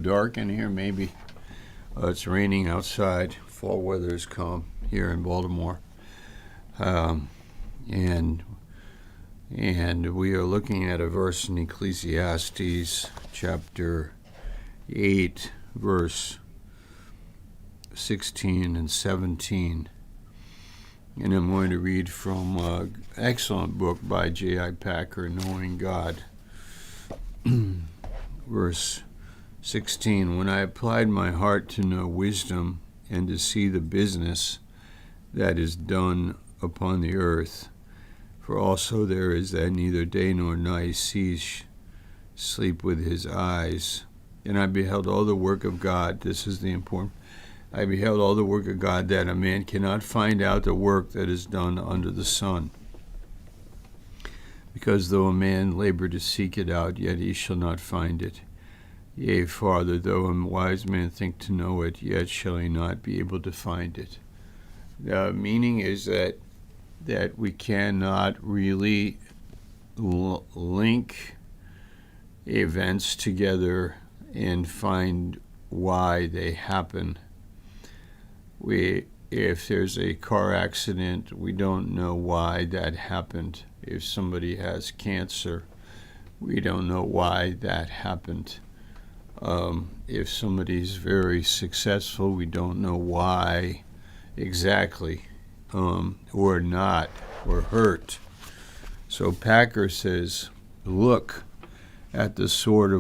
Dark in here, maybe. It's raining outside. Fall weather has come here in Baltimore, and we are looking at a verse in Ecclesiastes chapter 8, verse 16 and 17. And I'm going to read from an excellent book by J.I. Packer, Knowing God. Verse 16, when I applied my heart to know wisdom and to see the business that is done upon the earth, for also there is that neither day nor night sees sleep with his eyes. And I beheld all the work of God. This is the important. I beheld all the work of God, that a man cannot find out the work that is done under the sun. Because though a man labor to seek it out, yet he shall not find it. Yea, farther, though a wise man think to know it, yet shall he not be able to find it. The meaning is that we cannot really link events together and find why they happen. If there's a car accident, we don't know why that happened. If somebody has cancer, we don't know why that happened. If somebody's very successful, we don't know why exactly, or not, or hurt. So Packer says, look at the sort,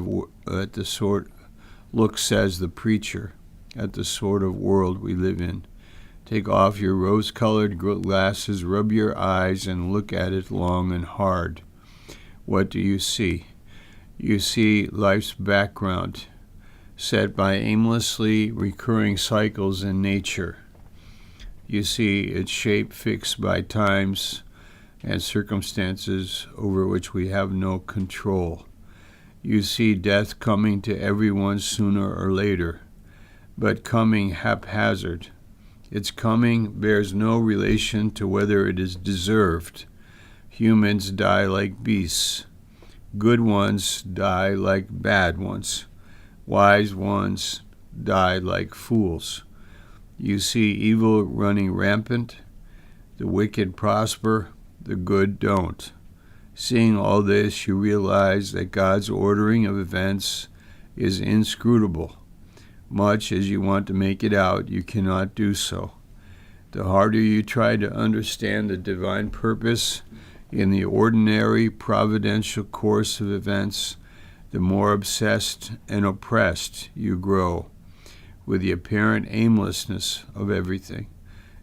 look, says the preacher, at the sort of world we live in. Take off your rose-colored glasses, rub your eyes, and look at it long and hard. What do you see? You see life's background, set by aimlessly recurring cycles in nature. You see its shape fixed by times and circumstances over which we have no control. You see death coming to everyone sooner or later, but coming haphazard. Its coming bears no relation to whether it is deserved. Humans die like beasts. Good ones die like bad ones. Wise ones die like fools. You see evil running rampant. The wicked prosper, the good don't. Seeing all this, you realize that God's ordering of events is inscrutable. Much as you want to make it out, you cannot do so. The harder you try to understand the divine purpose in the ordinary providential course of events, the more obsessed and oppressed you grow with the apparent aimlessness of everything.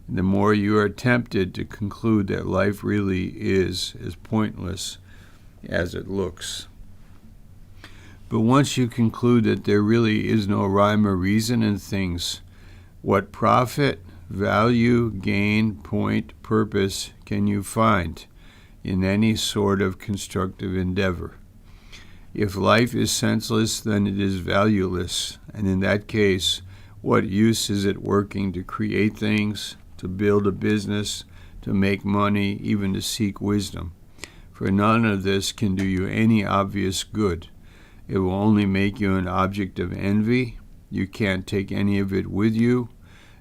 And the more you are tempted to conclude that life really is as pointless as it looks. But once you conclude that there really is no rhyme or reason in things, what profit, value, gain, point, purpose can you find in any sort of constructive endeavor? If life is senseless, then it is valueless, and in that case, what use is it working to create things, to build a business, to make money, even to seek wisdom? For none of this can do you any obvious good. It will only make you an object of envy. You can't take any of it with you,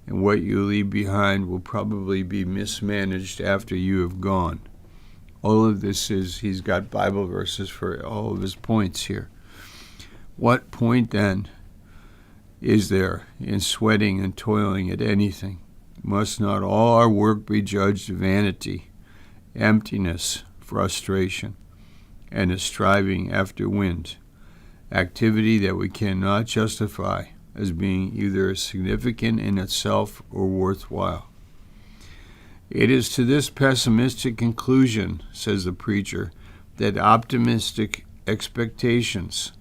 and what you leave behind will probably be mismanaged after you have gone. All of this is, he's got Bible verses for all of his points here. What point then is there in sweating and toiling at anything? Must not all our work be judged vanity, emptiness, frustration, and a striving after wind? Activity that we cannot justify as being either significant in itself or worthwhile. It is to this pessimistic conclusion, says the preacher, that optimistic expectations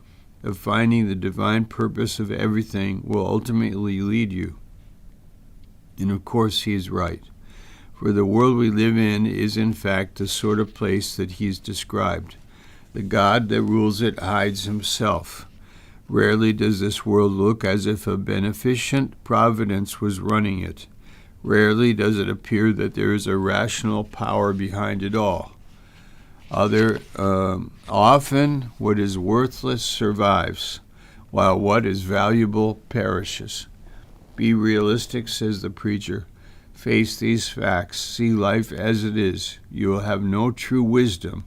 of finding the divine purpose of everything will ultimately lead you. And of course he is right, for the world we live in is in fact the sort of place that he's described. The God that rules it hides himself. Rarely does this world look as if a beneficent providence was running it. Rarely does it appear that there is a rational power behind it all. Often what is worthless survives. while what is valuable perishes. Be realistic, says the preacher. Face these facts. See life as it is. You will have no true wisdom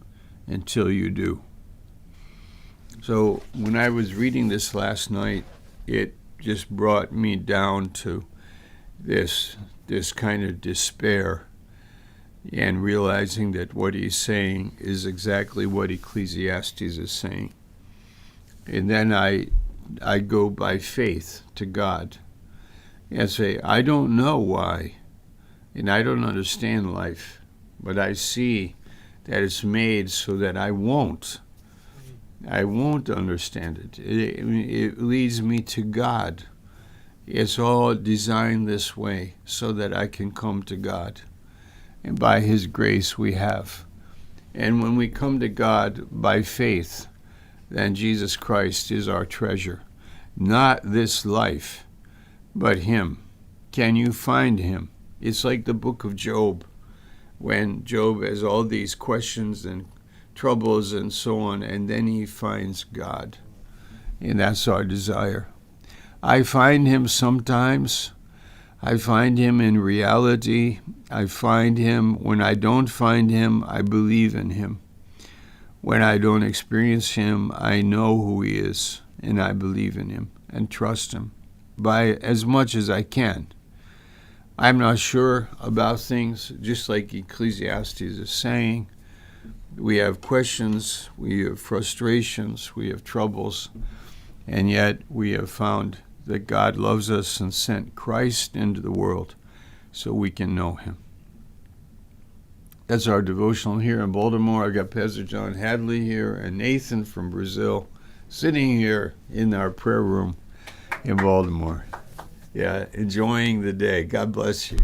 until you do. So when I was reading this last night, it just brought me down to this kind of despair, and realizing that what he's saying is exactly what Ecclesiastes is saying. And then I go by faith to God and say, I don't know why, and I don't understand life, but I see that it's made so that I won't understand it. It leads me to God. It's all designed this way so that I can come to God. And by his grace we have. And when we come to God by faith, then Jesus Christ is our treasure. Not this life, but him. Can you find him? It's like the book of Job, when Job has all these questions and troubles and so on, and then he finds God. And that's our desire. I find him sometimes. I find him in reality. I find him. When I don't find him, I believe in him. When I don't experience him, I know who he is, and I believe in him and trust him by as much as I can. I'm not sure about things, just like Ecclesiastes is saying. We have questions, we have frustrations, we have troubles, and yet we have found that God loves us and sent Christ into the world so we can know him. That's our devotional here in Baltimore. I got Pastor John Hadley here and Nathan from Brazil sitting here in our prayer room in Baltimore. Yeah, enjoying the day. God bless you.